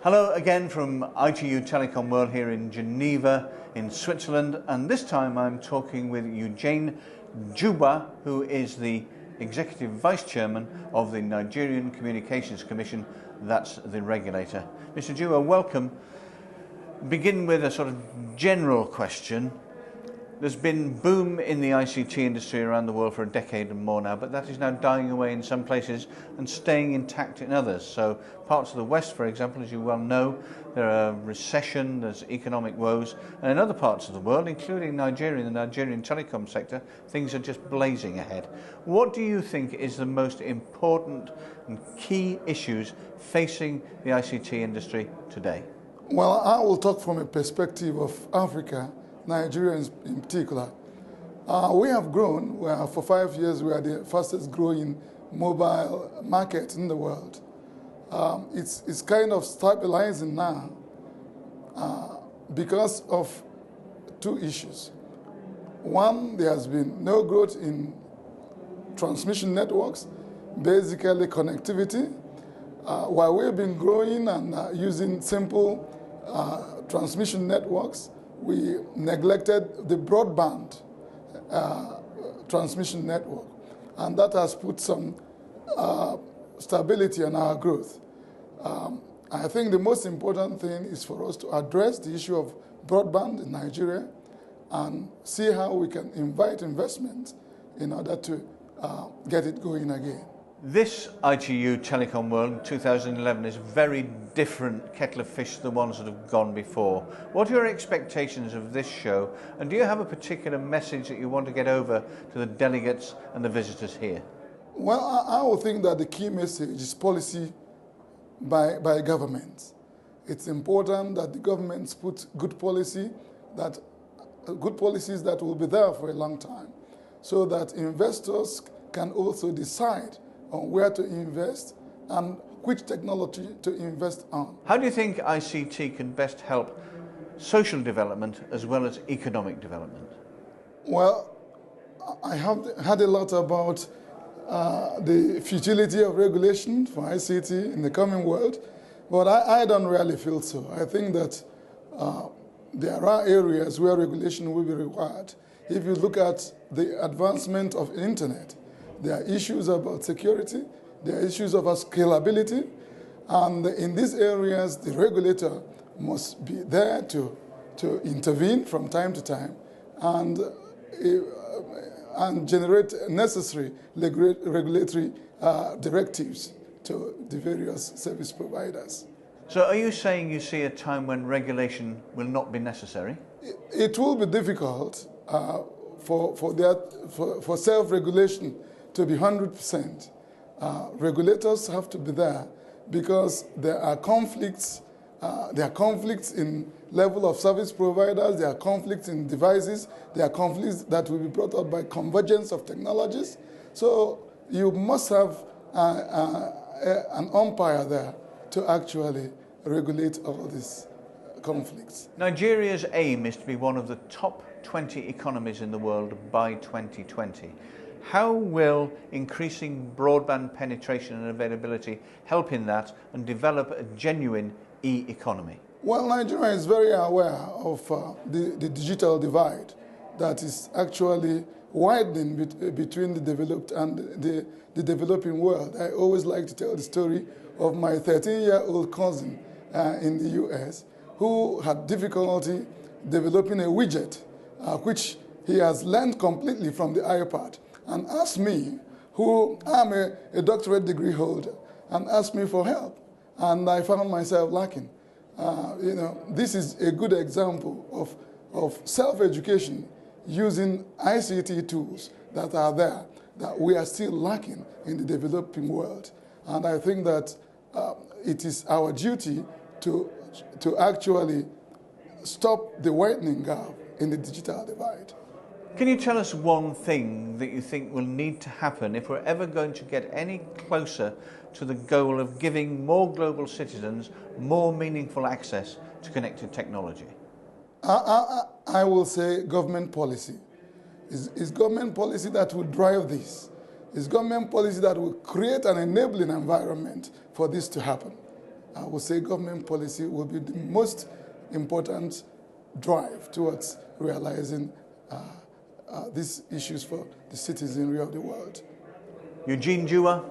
Hello again from ITU Telecom World here in Geneva in Switzerland, and this time I'm talking with Eugene Juwah, who is the Executive Vice Chairman of the Nigerian Communications Commission, that's the regulator. Mr. Juwah, welcome. Begin with a sort of general question. There's been boom in the ICT industry around the world for a decade and more now, but that is now dying away in some places and staying intact in others. So parts of the West, for example, as you well know, there are recession, there's economic woes, and in other parts of the world, including Nigeria, the Nigerian telecom sector, things are just blazing ahead. What do you think is the most important and key issues facing the ICT industry today? Well, I will talk from a perspective of Africa, Nigeria in particular. We have grown. For 5 years, we are the fastest growing mobile market in the world. It's kind of stabilizing now because of two issues. One, there has been no growth in transmission networks, basically connectivity. While we've been growing and using simple transmission networks, we neglected the broadband transmission network, and that has put some stability on our growth. I think the most important thing is for us to address the issue of broadband in Nigeria and see how we can invite investment in order to get it going again. This ITU Telecom World 2011 is a very different kettle of fish to the ones that have gone before. What are your expectations of this show, and do you have a particular message that you want to get over to the delegates and the visitors here? Well, I would think that the key message is policy by governments. It's important that the governments put good policies that will be there for a long time, so that investors can also decide on where to invest and which technology to invest on. How do you think ICT can best help social development as well as economic development? Well, I have heard a lot about the futility of regulation for ICT in the coming world, but I don't really feel so. I think that there are areas where regulation will be required. If you look at the advancement of the internet, there are issues about security, there are issues of scalability, and in these areas, the regulator must be there to intervene from time to time and generate necessary regulatory directives to the various service providers. So are you saying you see a time when regulation will not be necessary? It will be difficult for self-regulation to be 100%. Regulators have to be there because there are conflicts. There are conflicts in level of service providers. There are conflicts in devices. There are conflicts that will be brought out by convergence of technologies. So you must have an umpire there to actually regulate all these conflicts. Nigeria's aim is to be one of the top 20 economies in the world by 2020. How will increasing broadband penetration and availability help in that and develop a genuine e-economy? Well, Nigeria is very aware of the digital divide that is actually widening between the developed and the developing world. I always like to tell the story of my 13-year-old cousin in the US who had difficulty developing a widget, which he has learned completely from the iPad, and asked me, who am a doctorate degree holder, and asked me for help. And I found myself lacking. This is a good example of self-education using ICT tools that are there, that we are still lacking in the developing world. And I think that it is our duty to actually stop the widening gap in the digital divide. Can you tell us one thing that you think will need to happen if we're ever going to get any closer to the goal of giving more global citizens more meaningful access to connected technology? I will say government policy. It's government policy that will drive this. It's government policy that will create an enabling environment for this to happen. I would say government policy will be the most important drive towards realizing these issues for the citizenry of the world. Eugene Juwah,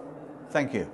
thank you.